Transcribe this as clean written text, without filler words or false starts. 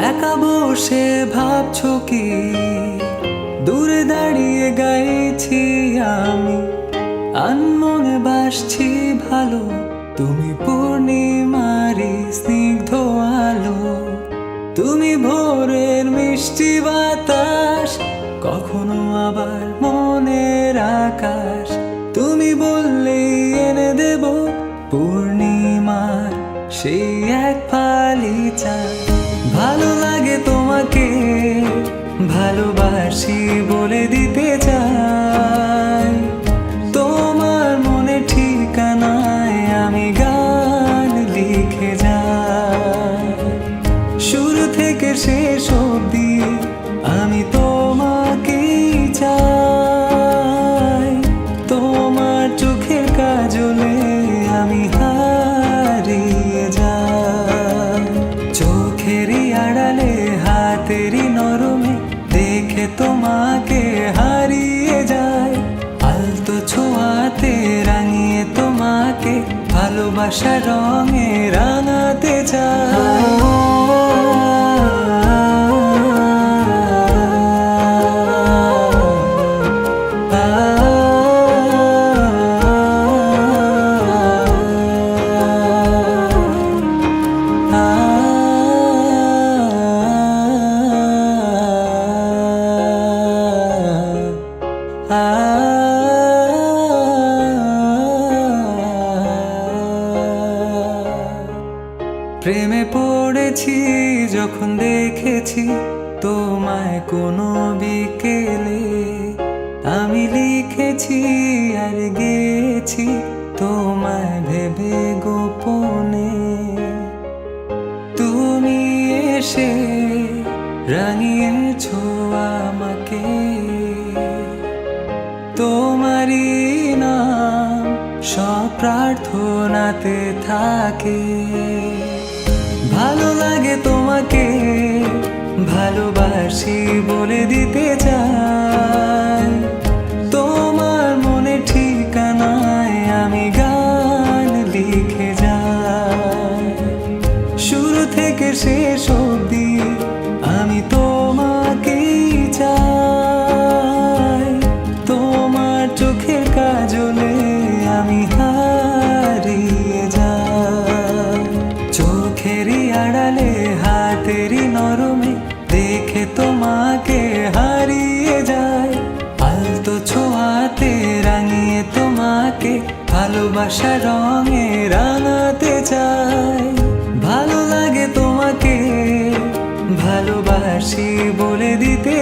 একা বসে ভাবছো কি দূরে দাঁড়িয়ে গাইছি আমি আনমনে বাসছি ভালো তুমি পূর্ণিমারি স্নিগ্ধ আলো তুমি ভোরের মিষ্টি বাতাস কখনো আবার মনের আকাশ তুমি বললেই এনে দেব পূর্ণিমার সেই এক ফালি চাঁদ ভালো লাগে তোমাকে ভালোবাসি বলে দিতে চাই তোমার মনে ঠিকানায় আমি গান লিখে যাই শুরু থেকে শেষ অবধি আমি তোমাকেই চাই তোমার চোখের কাজলে আমি হারিয়ে যাই চোখেরই আড়ালে হাতেরই নরমে দেখে তোমাকে হারিয়ে যায় আলতো ছোঁয়াতে রাঙিয়ে তোমাকে ভালোবাসার রঙে রাঙাতে চাই প্রেমে পড়েছি যখন দেখেছি তোমায় কোনো বিকেলে আমি লিখেছি আর গেছি তোমায় ভেবে গোপনে তুমি এসে রাঙিয়েছো আমাকে তোমারই নাম সব প্রার্থনাতে থাকে ভালো লাগে তোমাকে ভালোবাসি বলে দিতে চাই তোমার মনে ঠিকানায় আমি গান লিখে যাই শুরু থেকে শেষ অবধি আমি তোমাকেই চাই তোমার চোখের কাজলে আমি হারিয়ে যাই চোখেরই আড়ালে হাতেরই নরমে দেখে তোমাকে হারিয়ে যায় আলতো ছোঁয়াতে রাঙিয়ে তোমাকে ভালোবাসার রঙে রাঙাতে চাই ভালো লাগে তোমাকে ভালোবাসি বলে দিতে